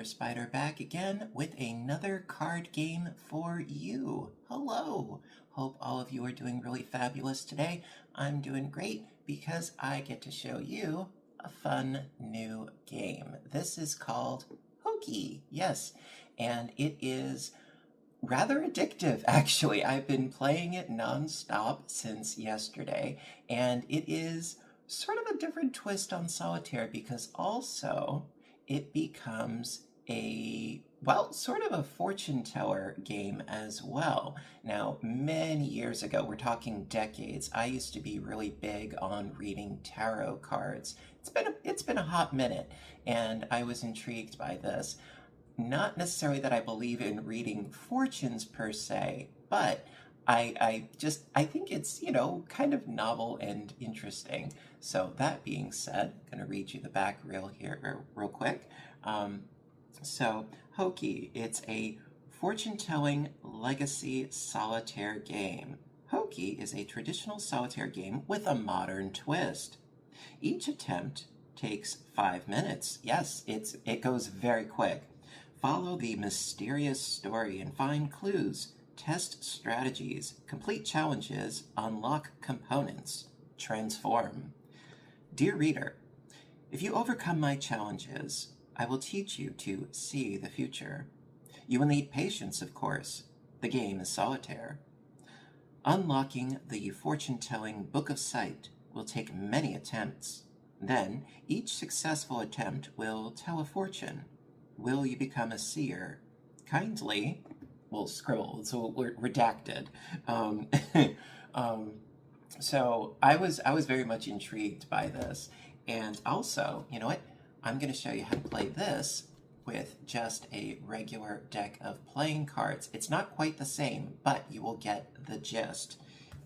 Spider back again with another card game for you. Hello! Hope all of you are doing really fabulous today. I'm doing great because I get to show you a fun new game. This is called Hoki, yes, and it is rather addictive, actually. I've been playing it non-stop since yesterday, and it is sort of a different twist on Solitaire because also it becomes a, well, sort of a fortune teller game as well. Now, many years ago, we're talking decades, I used to be really big on reading tarot cards. It's been a hot minute, and I was intrigued by this. Not necessarily that I believe in reading fortunes per se, but I think it's, kind of novel and interesting. So that being said, I'm going to read you the back reel here real quick. So Hoki, it's a fortune-telling legacy solitaire game. Hoki is a traditional solitaire game with a modern twist. Each attempt takes 5 minutes. Yes, it goes very quick. Follow the mysterious story and find clues, test strategies, complete challenges, unlock components, transform. Dear reader, if you overcome my challenges, I will teach you to see the future. You will need patience, of course. The game is solitaire. Unlocking the fortune-telling Book of Sight will take many attempts. Then, each successful attempt will tell a fortune. Will you become a seer? Kindly, we'll scribble, so we're redacted. So I was very much intrigued by this. And also, you know what? I'm going to show you how to play this with just a regular deck of playing cards. It's not quite the same, but you will get the gist.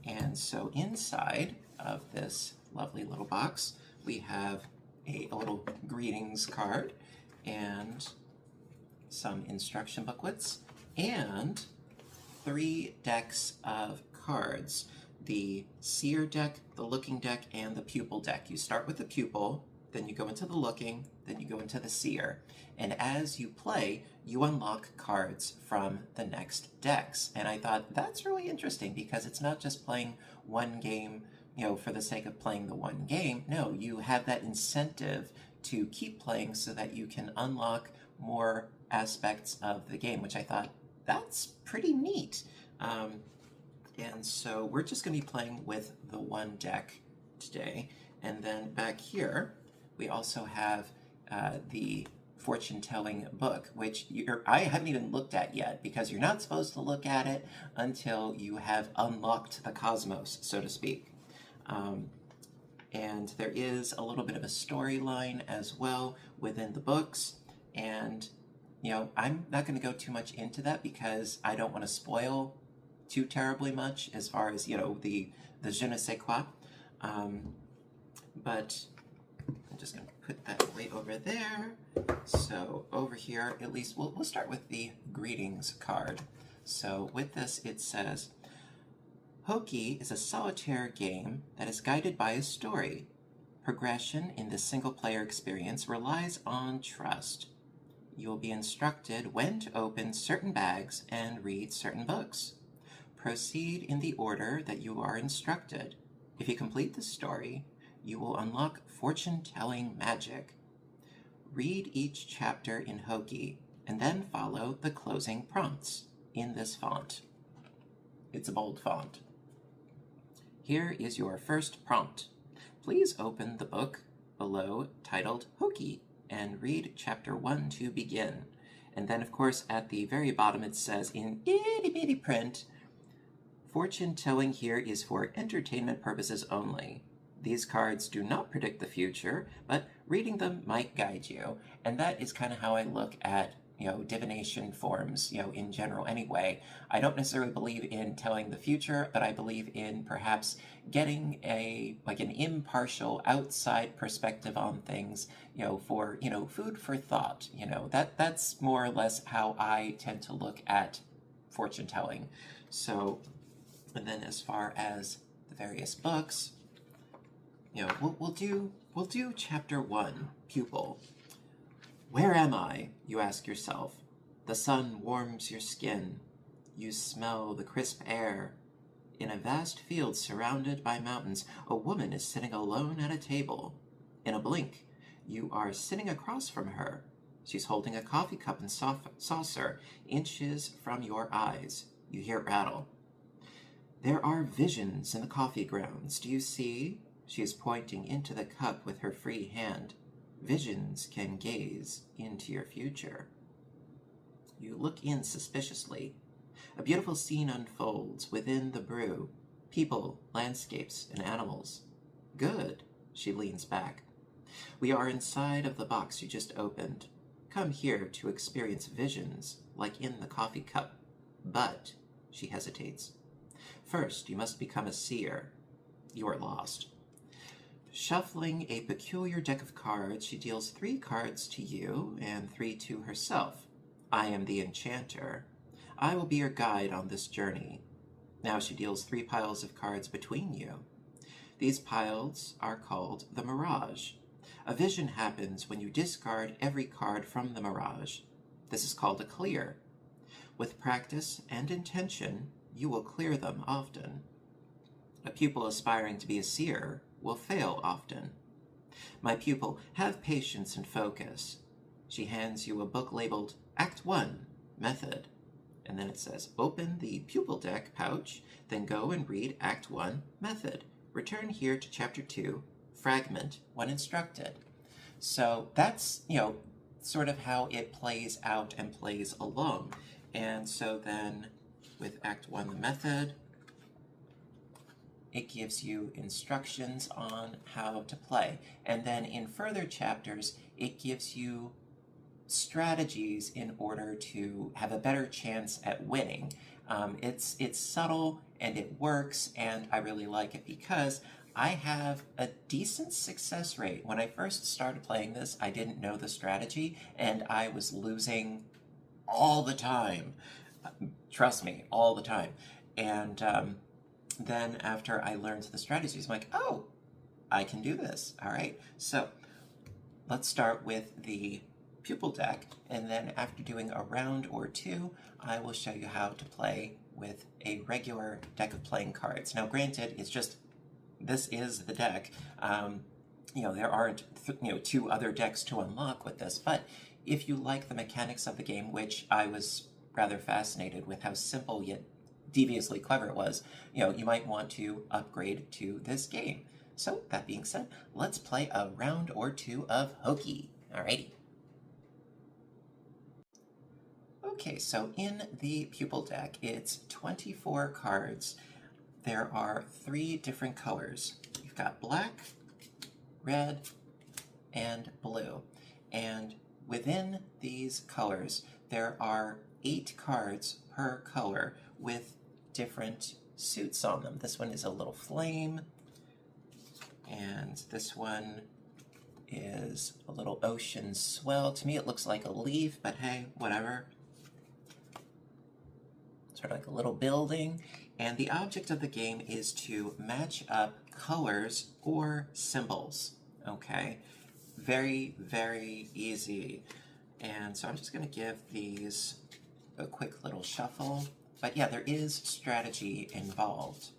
And so inside of this lovely little box, we have a little greetings card and some instruction booklets and 3 decks of cards. The Seer deck, the Looking deck, and the Pupil deck. You start with the Pupil, then you go into the Looking, then you go into the Seer. And as you play, you unlock cards from the next decks. And I thought that's really interesting because it's not just playing one game, for the sake of playing the one game. No, you have that incentive to keep playing so that you can unlock more aspects of the game, which I thought that's pretty neat. And so we're just going to be playing with the one deck today. And then back here, we also have the fortune-telling book, which I haven't even looked at yet because you're not supposed to look at it until you have unlocked the cosmos, so to speak. And there is a little bit of a storyline as well within the books. And, I'm not going to go too much into that because I don't want to spoil too terribly much as far as, the je ne sais quoi. But I'm just going to put that way over there. So over here, at least we'll start with the greetings card. So with this, it says, Hoki is a solitaire game that is guided by a story. Progression in this single-player experience relies on trust. You will be instructed when to open certain bags and read certain books. Proceed in the order that you are instructed. If you complete the story, you will unlock fortune-telling magic. Read each chapter in Hoki, and then follow the closing prompts in this font. It's a bold font. Here is your first prompt. Please open the book below titled Hoki and read chapter 1 to begin. And then, of course, at the very bottom it says in itty-bitty print, fortune telling here is for entertainment purposes only. These cards do not predict the future, but reading them might guide you. And that is kind of how I look at divination forms, in general anyway. I don't necessarily believe in telling the future, but I believe in perhaps getting an impartial outside perspective on things, for, food for thought. That's more or less how I tend to look at fortune telling. So, and then as far as the various books, we'll do chapter 1, Pupil. Where am I? You ask yourself. The sun warms your skin. You smell the crisp air. In a vast field surrounded by mountains, a woman is sitting alone at a table. In a blink, you are sitting across from her. She's holding a coffee cup and saucer inches from your eyes. You hear it rattle. There are visions in the coffee grounds. Do you see? She is pointing into the cup with her free hand. Visions can gaze into your future. You look in suspiciously. A beautiful scene unfolds within the brew. People, landscapes, and animals. Good. She leans back. We are inside of the box you just opened. Come here to experience visions, like in the coffee cup. But, she hesitates. First, you must become a seer. You are lost. Shuffling a peculiar deck of cards, she deals 3 cards to you and 3 to herself. I am the enchanter. I will be your guide on this journey. Now she deals 3 piles of cards between you. These piles are called the mirage. A vision happens when you discard every card from the mirage. This is called a clear. With practice and intention, you will clear them often. A pupil aspiring to be a seer will fail often. My pupil, have patience and focus. She hands you a book labeled Act 1, Method. And then it says, open the pupil deck pouch, then go and read Act 1, Method. Return here to Chapter 2, Fragment, when instructed. So that's, sort of how it plays out and plays along. And so then with Act 1, the Method, it gives you instructions on how to play. And then in further chapters, it gives you strategies in order to have a better chance at winning. It's subtle and it works, and I really like it because I have a decent success rate. When I first started playing this, I didn't know the strategy, and I was losing all the time. Trust me, all the time. And then after I learned the strategies, I'm like, oh, I can do this. All right, so let's start with the pupil deck, and then after doing a round or 2, I will show you how to play with a regular deck of playing cards. Now, granted, this is the deck. There aren't 2 other decks to unlock with this, but if you like the mechanics of the game, which I was rather fascinated with how simple yet deviously clever it was, you might want to upgrade to this game. So, that being said, let's play a round or 2 of Hoki. Alrighty. Okay, so in the pupil deck, it's 24 cards. There are 3 different colors. You've got black, red, and blue. And within these colors, there are 8 cards per color with different suits on them. This one is a little flame, and this one is a little ocean swell. To me, it looks like a leaf, but hey, whatever. Sort of like a little building. And the object of the game is to match up colors or symbols, okay? Very, very easy. And so I'm just going to give these a quick little shuffle. But yeah, there is strategy involved.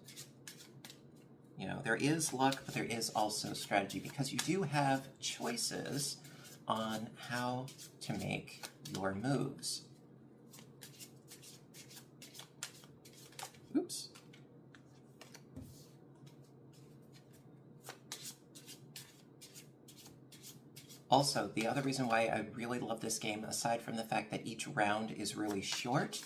There is luck, but there is also strategy, because you do have choices on how to make your moves. Oops. Also, the other reason why I really love this game, aside from the fact that each round is really short,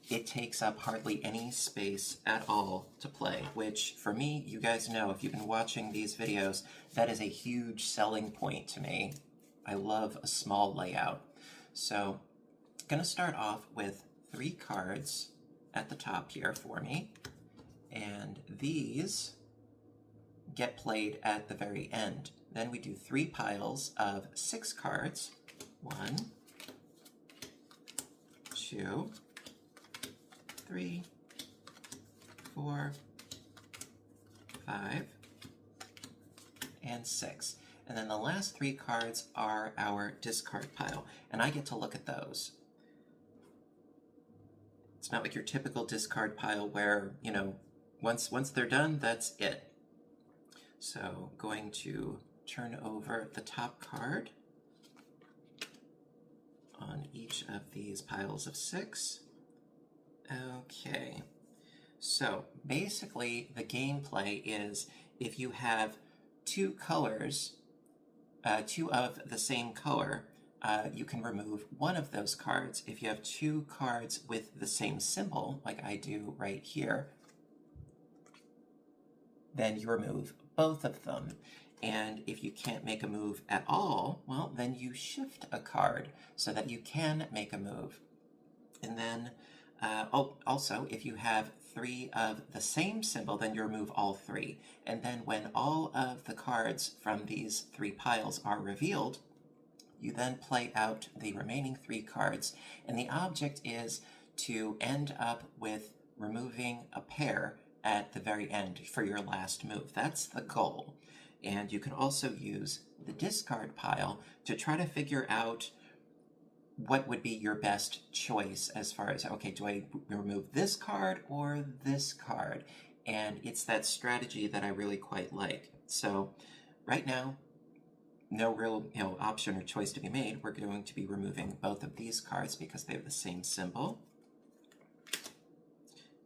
it takes up hardly any space at all to play, which for me, you guys know, if you've been watching these videos, that is a huge selling point to me. I love a small layout. So, I'm going to start off with 3 cards at the top here for me, and these get played at the very end. Then we do 3 piles of 6 cards. 1, 2, 3, 4, 5, and 6. And then the last 3 cards are our discard pile, and I get to look at those. It's not like your typical discard pile where, you know, once they're done, that's it. So going to turn over the top card on each of these piles of 6. Okay, so basically the gameplay is if you have 2 colors, 2 of the same color, you can remove one of those cards. If you have 2 cards with the same symbol, like I do right here, then you remove both of them. And if you can't make a move at all, well, then you shift a card so that you can make a move. And then also, if you have 3 of the same symbol, then you remove all 3. And then when all of the cards from these 3 piles are revealed, you then play out the remaining 3 cards. And the object is to end up with removing a pair at the very end for your last move. That's the goal. And you can also use the discard pile to try to figure out what would be your best choice as far as, okay, do I remove this card or this card? And it's that strategy that I really quite like. So right now, no real option or choice to be made. We're going to be removing both of these cards because they have the same symbol.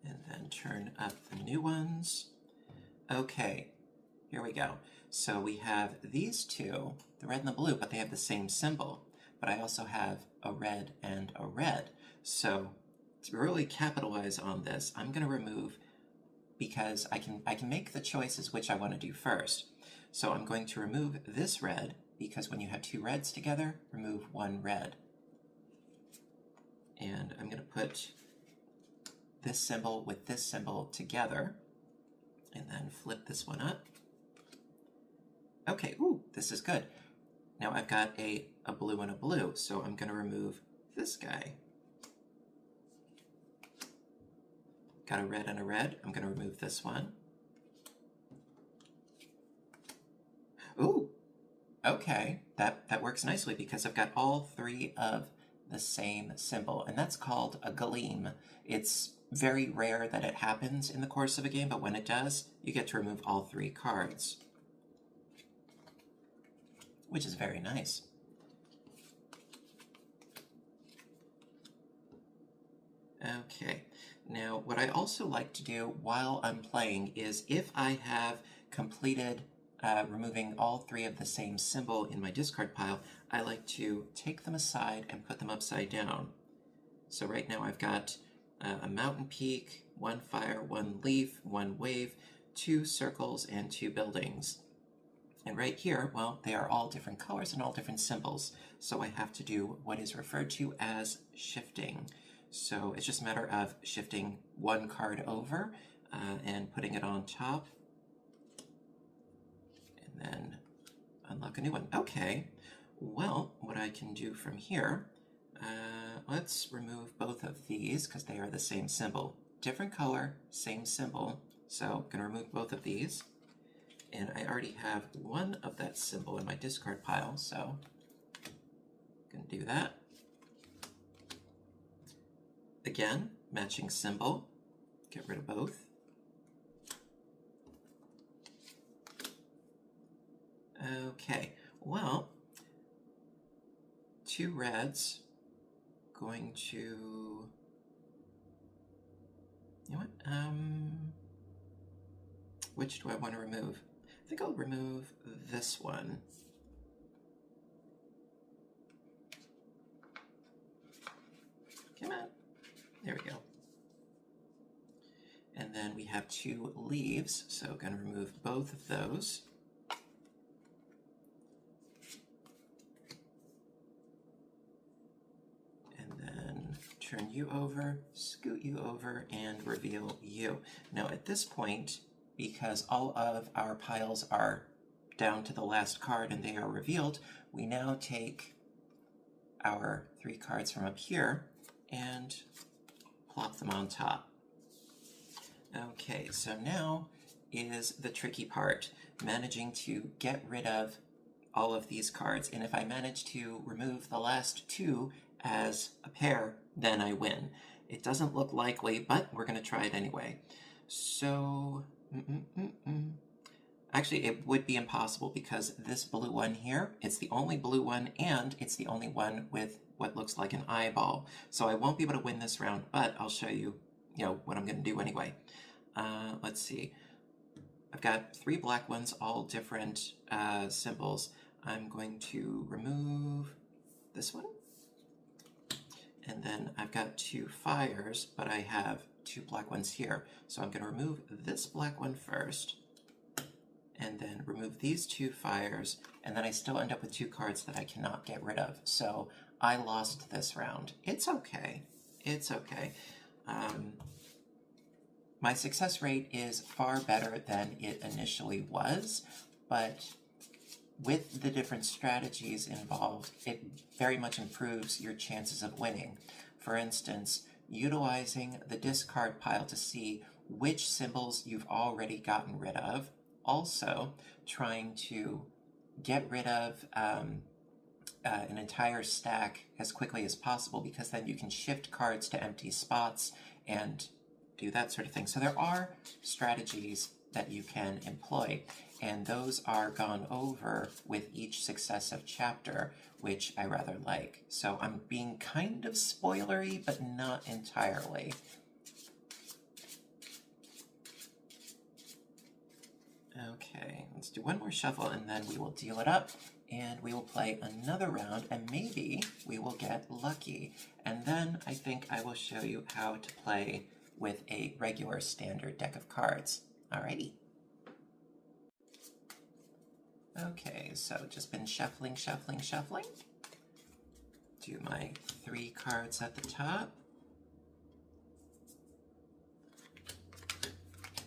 And then turn up the new ones. Okay, here we go. So we have these 2, the red and the blue, but they have the same symbol. But I also have a red and a red. So to really capitalize on this, I'm going to remove, because I can make the choices which I want to do first. So I'm going to remove this red, because when you have 2 reds together, remove 1 red. And I'm going to put this symbol with this symbol together, and then flip this one up. Okay, ooh, this is good. Now I've got a blue and a blue, so I'm going to remove this guy. Got a red and a red. I'm going to remove this one. Ooh, okay, that works nicely because I've got all 3 of the same symbol, and that's called a gleam. It's very rare that it happens in the course of a game, but when it does, you get to remove all 3 cards, which is very nice. Okay, now what I also like to do while I'm playing is if I have completed removing all 3 of the same symbol in my discard pile, I like to take them aside and put them upside down. So right now I've got a mountain peak, 1 fire, 1 leaf, 1 wave, 2 circles, and 2 buildings. And right here, well, they are all different colors and all different symbols. So I have to do what is referred to as shifting. So it's just a matter of shifting 1 card over and putting it on top. And then unlock a new one. Okay, well, what I can do from here, let's remove both of these because they are the same symbol. Different color, same symbol. So I'm going to remove both of these. And I already have 1 of that symbol in my discard pile, so I'm going to do that. Again, matching symbol. Get rid of both. Okay, well, 2 reds. Going to, you know what, which do I want to remove? I think I'll remove this one. Come on. There we go. And then we have 2 leaves, so I'm going to remove both of those. And then turn you over, scoot you over, and reveal you. Now at this point, because all of our piles are down to the last card and they are revealed, we now take our 3 cards from up here and plop them on top. Okay, so now is the tricky part, managing to get rid of all of these cards, and if I manage to remove the last two as a pair, then I win. It doesn't look likely, but we're going to try it anyway. So, actually, it would be impossible because this blue one here, it's the only blue one, and it's the only one with what looks like an eyeball. So I won't be able to win this round, but I'll show you, what I'm going to do anyway. Let's see. I've got 3 black ones, all different symbols. I'm going to remove this one. And then I've got 2 fires, but I have 2 black ones here. So I'm going to remove this black one first, and then remove these 2 fires, and then I still end up with 2 cards that I cannot get rid of. So I lost this round. It's okay. It's okay. My success rate is far better than it initially was, but with the different strategies involved, it very much improves your chances of winning. For instance, utilizing the discard pile to see which symbols you've already gotten rid of, also trying to get rid of an entire stack as quickly as possible, because then you can shift cards to empty spots and do that sort of thing. So there are strategies that you can employ, and those are gone over with each successive chapter, which I rather like. So I'm being kind of spoilery, but not entirely. Okay, let's do one more shuffle, and then we will deal it up, and we will play another round, and maybe we will get lucky. And then I think I will show you how to play with a regular standard deck of cards. Alrighty. Okay, so just been shuffling. Do my 3 cards at the top.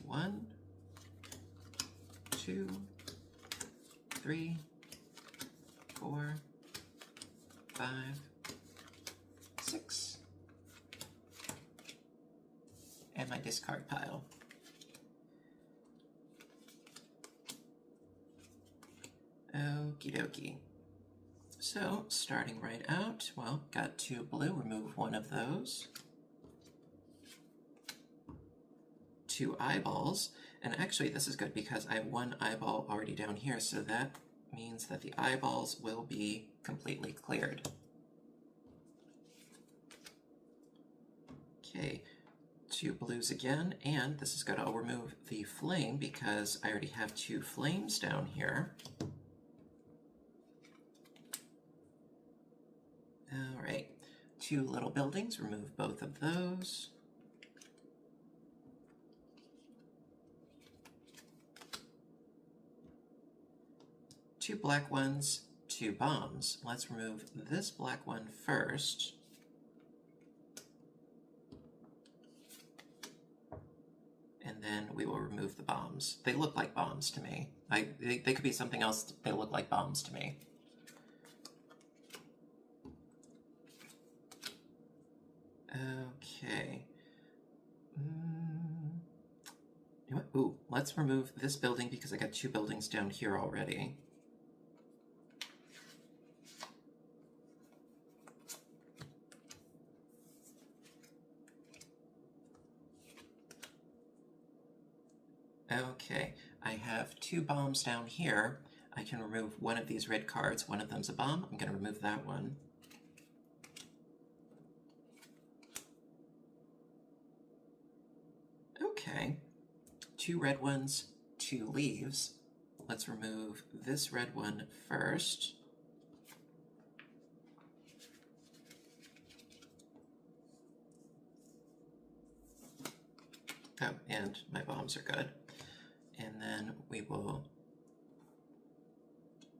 1, 2, 3, 4, 5, 6. And my discard pile. Okie dokie. So, starting right out, well, got 2 blue, remove one of those. 2 eyeballs, and actually this is good because I have 1 eyeball already down here, so that means that the eyeballs will be completely cleared. Okay. 2 blues again, and this is good. I'll remove the flame because I already have 2 flames down here. All right, 2 little buildings, remove both of those. Two black ones, 2 bombs. Let's remove this black one first. And then we will remove the bombs. They look like bombs to me. They could be something else. They look like bombs to me. Okay. You know what? Ooh, let's remove this building because I got 2 buildings down here already. Okay, I have 2 bombs down here. I can remove one of these red cards. One of them's a bomb. I'm going to remove that one. Okay, 2 red ones, 2 leaves. Let's remove this red one first. Oh, and my bombs are good. And then we will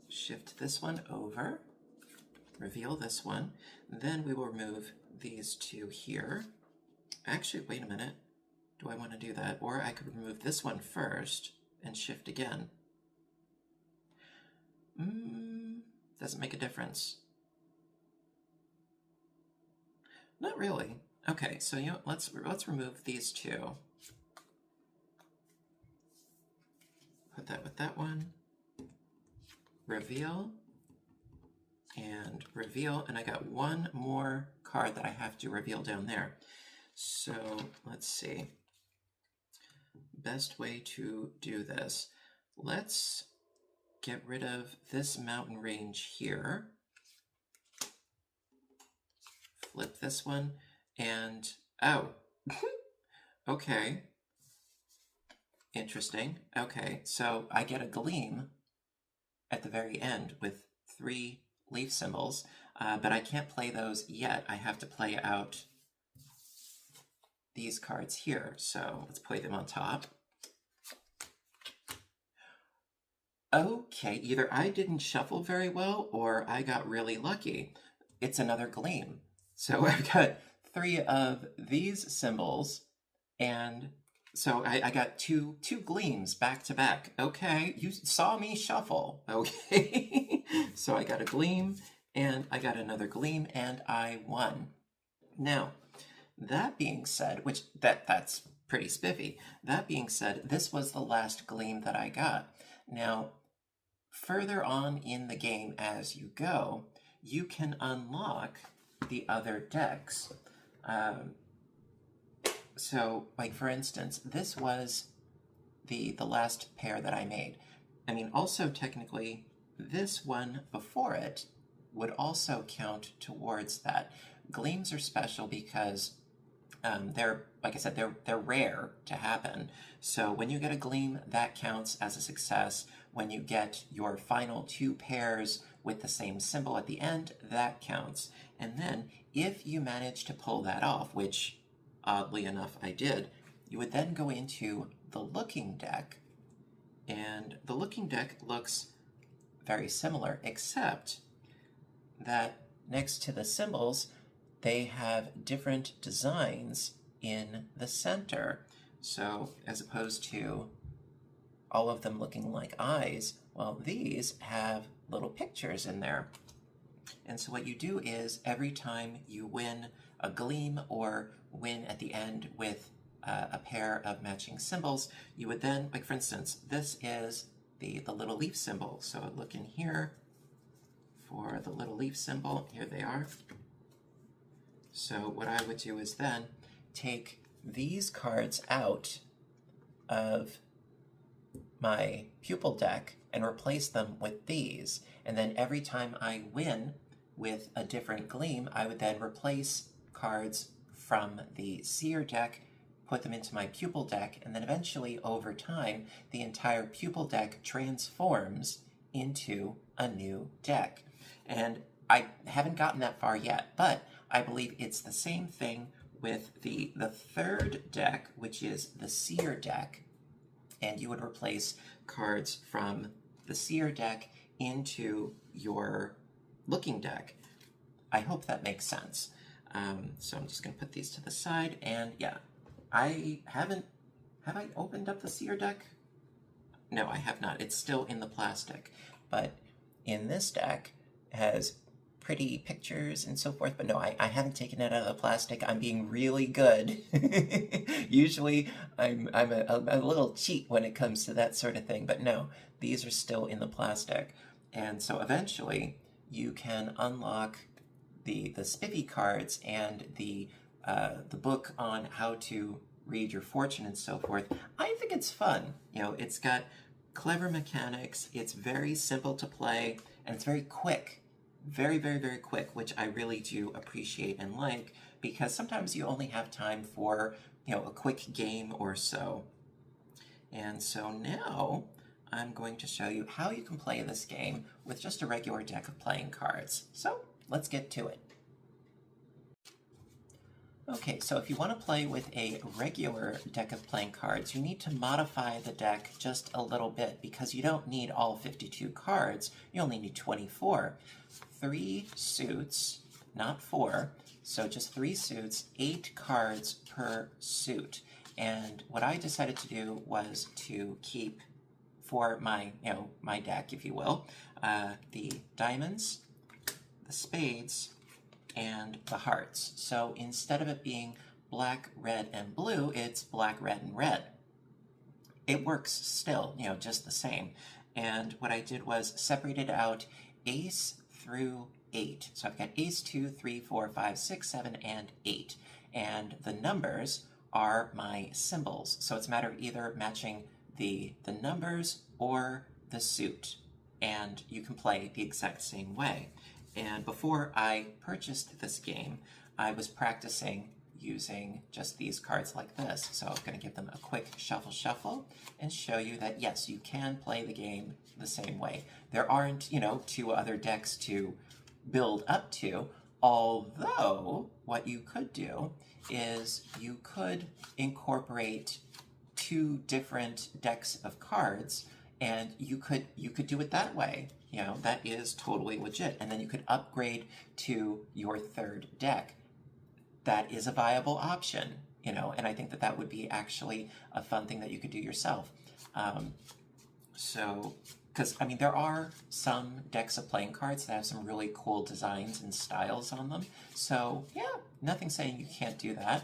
shift this one over, reveal this one, then we will remove these 2 here. Actually, wait a minute. Do I want to do that? Or I could remove this one first and shift again. Doesn't make a difference. Not really. Okay, so you know, let's remove these 2. Put that with that one. reveal, and reveal, and I got one more card that I have to reveal down there. So let's see. Best way to do this. Let's get rid of this mountain range here. Flip this one, and oh, okay. Interesting. Okay, so I get a gleam at the very end with 3 leaf symbols, but I can't play those yet. I have to play out these cards here. So let's play them on top. Okay, either I didn't shuffle very well or I got really lucky. It's another gleam. So I've got 3 of these symbols, and so I got two gleams back to back. Okay, you saw me shuffle. Okay, so I got a gleam, and I got another gleam, and I won. Now, that being said, which that's pretty spiffy. That being said, this was the last gleam that I got. Now, further on in the game as you go, you can unlock the other decks. So, like for instance, this was the last pair that I made. I mean, also technically, this one before it would also count towards that. Gleams are special because they're, like I said, they're rare to happen. So when you get a gleam, that counts as a success. When you get your final 2 pairs with the same symbol at the end, that counts. And then if you manage to pull that off, which oddly enough I did, you would then go into the looking deck, and the looking deck looks very similar, except that next to the symbols, they have different designs in the center. So as opposed to all of them looking like eyes, well, these have little pictures in there. And so what you do is every time you win a gleam or win at the end with a pair of matching symbols, you would then, like for instance, this is the little leaf symbol. So I'd look in here for the little leaf symbol. Here they are. So what I would do is then take these cards out of my pupil deck and replace them with these. And then every time I win with a different gleam, I would then replace cards from the seer deck, put them into my pupil deck, and then eventually over time, the entire pupil deck transforms into a new deck. And I haven't gotten that far yet, but I believe it's the same thing with the third deck, which is the seer deck, and you would replace cards from the seer deck into your looking deck. I hope that makes sense. So I'm just going to put these to the side, and yeah, have I opened up the seer deck? No, I have not. It's still in the plastic, but in this deck it has pretty pictures and so forth, but no, I haven't taken it out of the plastic. I'm being really good. Usually I'm a little cheat when it comes to that sort of thing, but no, these are still in the plastic. And so eventually you can unlock the spiffy cards and the book on how to read your fortune and so forth. I think it's fun. You know, it's got clever mechanics, it's very simple to play, and it's very quick. Very, very, very quick, which I really do appreciate and like, because sometimes you only have time for, you know, a quick game or so. And so now I'm going to show you how you can play this game with just a regular deck of playing cards. So let's get to it. Okay, so if you want to play with a regular deck of playing cards, you need to modify the deck just a little bit because you don't need all 52 cards, you only need 24. 3 suits, not 4, so just 3 suits, 8 cards per suit. And what I decided to do was to keep, for my, my deck, if you will, the diamonds, the spades, and the hearts. So instead of it being black, red, and blue, it's black, red, and red. It works still, just the same. And what I did was separated out ace through 8. So I've got ace 2, 3, 4, 5, 6, 7, and 8. And the numbers are my symbols. So it's a matter of either matching the numbers or the suit. And you can play the exact same way. And before I purchased this game, I was practicing using just these cards like this. So I'm going to give them a quick shuffle and show you that yes, you can play the game the same way. There aren't, you know, 2 other decks to build up to, although what you could do is you could incorporate 2 different decks of cards, and you could do it that way. You know, that is totally legit. And then you could upgrade to your 3rd deck. That is a viable option, you know, and I think that that would be actually a fun thing that you could do yourself. Because, I mean, there are some decks of playing cards that have some really cool designs and styles on them. So, yeah, nothing saying you can't do that.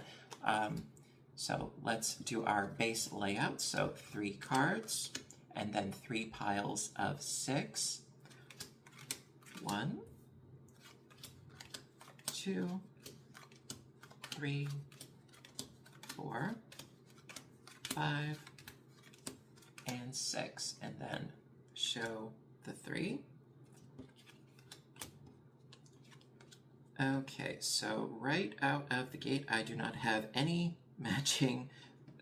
So let's do our base layout. So 3 cards, and then 3 piles of 6. 1, 2, 3, 4, 5, and 6, and then show the 3. Okay, so right out of the gate, I do not have any matching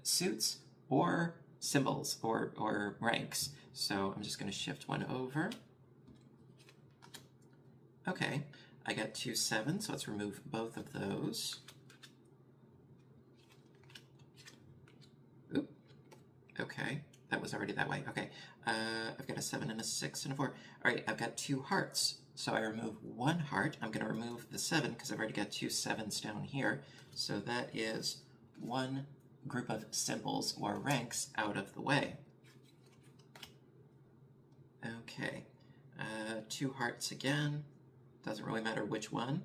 suits or symbols or ranks. So I'm just going to shift 1 over. Okay, I got 2 7s, so let's remove both of those. Oop. Okay, that was already that way. Okay, I've got a 7 and a 6 and a 4. All right, I've got 2 hearts. So I remove 1 heart. I'm going to remove the 7 because I've already got 2 7s down here. So that is 1 group of symbols or ranks out of the way. Okay, 2 hearts again. Doesn't really matter which one.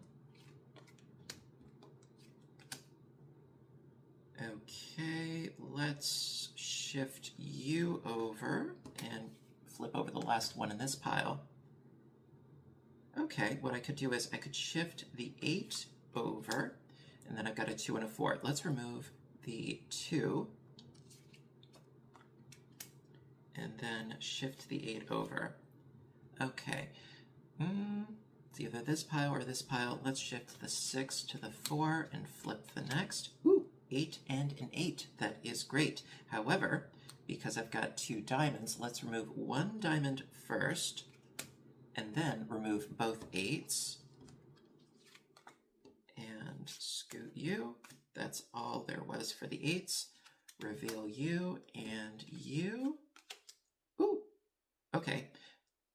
Okay, let's shift you over and flip over the last one in this pile. Okay, what I could do is I could shift the 8 over, and then I've got a 2 and a 4. Let's remove the 2, and then shift the 8 over. Okay, it's either this pile or this pile. Let's shift the 6 to the 4 and flip the next. Ooh, 8 and an 8. That is great. However, because I've got 2 diamonds, let's remove 1 diamond first, and then remove both 8s. And scoot you. That's all there was for the 8s. Reveal you and you. Ooh, okay.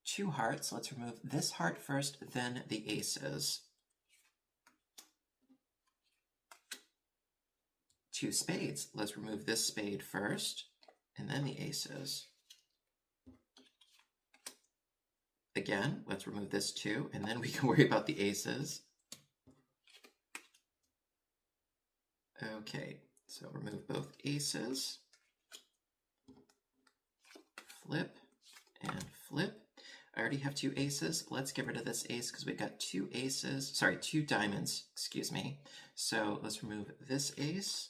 2 hearts. Let's remove this heart first, then the aces. 2 spades. Let's remove this spade first, and then the aces. Again, let's remove this 2, and then we can worry about the aces. Okay, so remove both aces. Flip and flip. I already have 2 aces. Let's get rid of this ace because we've got 2 aces. Sorry, 2 diamonds, excuse me. So let's remove this ace.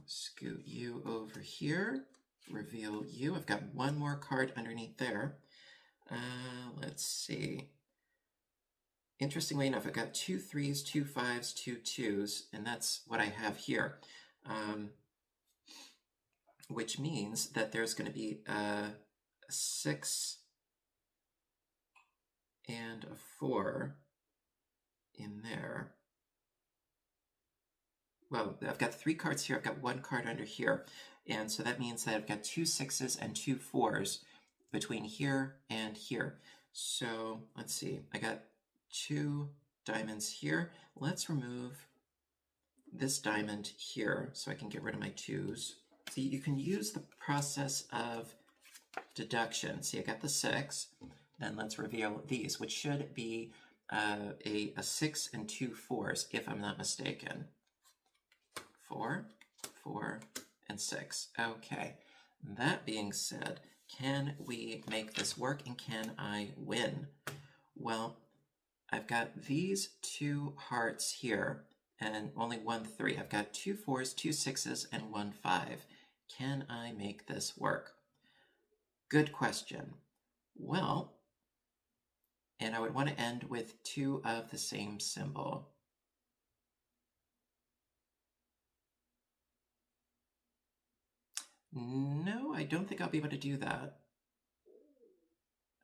Scoot you over here. Reveal you. I've got 1 more card underneath there. Let's see. Interestingly enough, I've got 2 3s, 2 5s, 2 2s, and that's what I have here. Which means that there's going to be a 6 and a 4 in there. Well, I've got 3 cards here. I've got 1 card under here. And so that means that I've got 2 6s and 2 4s between here and here. So let's see. I got 2 diamonds here. Let's remove this diamond here so I can get rid of my 2s. See, you can use the process of deduction. See, I got the 6. Then let's reveal these, which should be a 6 and 2 4s, if I'm not mistaken. 4, 4, and 6. Okay, that being said, can we make this work and can I win? Well, I've got these 2 hearts here and only 1 3. I've got 2 4s, 2 6s, and 1 5. Can I make this work? Good question. Well, and I would want to end with 2 of the same symbol. No, I don't think I'll be able to do that.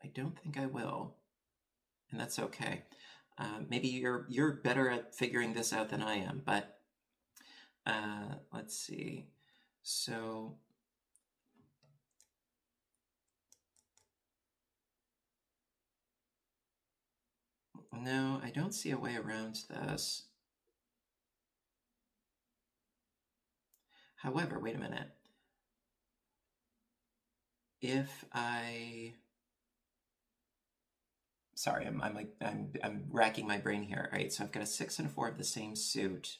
I don't think I will, and that's okay. Maybe you're better at figuring this out than I am, but let's see. So no, I don't see a way around this. However, wait a minute. If I sorry, I'm racking my brain here. All right, so I've got a 6 and a 4 of the same suit.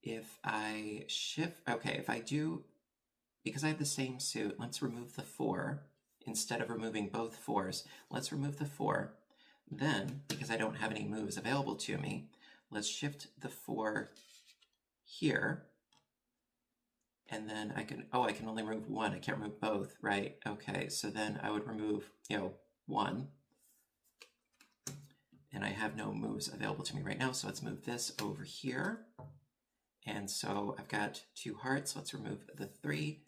If I shift, okay, if I do, because I have the same suit, let's remove the 4 instead of removing both 4s. Let's remove the 4. Then, because I don't have any moves available to me, let's shift the 4 here. And then I can only remove 1. I can't remove both, right? Okay, so then I would remove, 1. And I have no moves available to me right now, so let's move this over here. And so I've got 2 hearts. Let's remove the 3,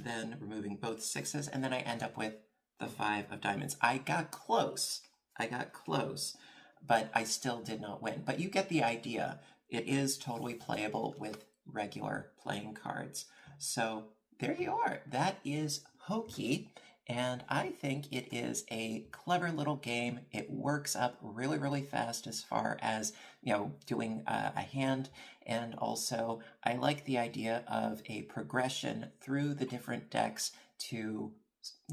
then removing both 6s, and then I end up with the 5 of diamonds. I got close, but I still did not win. But you get the idea. It is totally playable with regular playing cards. So there you are. That is Hoki. And I think it is a clever little game. It works up really, really fast as far as, doing a hand. And also, I like the idea of a progression through the different decks to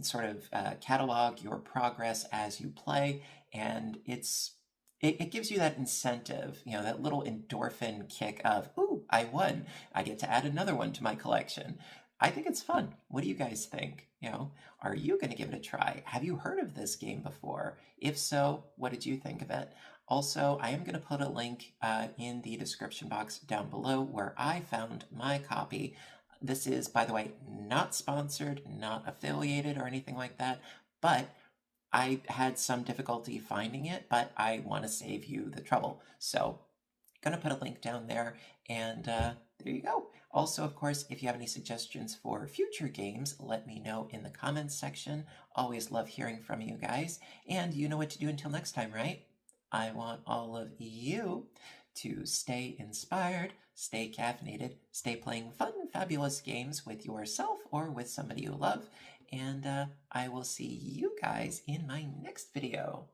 sort of catalog your progress as you play. And it gives you that incentive, that little endorphin kick of, ooh, I won. I get to add another one to my collection. I think it's fun. What do you guys think? Are you going to give it a try? Have you heard of this game before? If so, what did you think of it? Also, I am going to put a link in the description box down below where I found my copy. This is, by the way, not sponsored, not affiliated or anything like that, but I had some difficulty finding it, but I want to save you the trouble. So going to put a link down there, and there you go. Also, of course, if you have any suggestions for future games, let me know in the comments section. Always love hearing from you guys. And you know what to do until next time, right? I want all of you to stay inspired, stay caffeinated, stay playing fun, fabulous games with yourself or with somebody you love. And I will see you guys in my next video.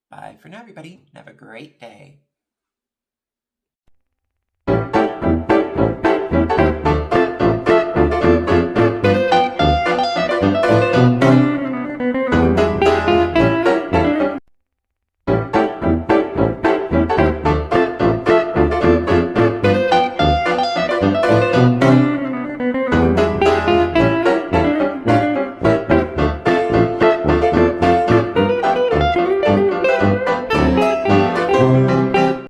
Bye for now, everybody. Have a great day.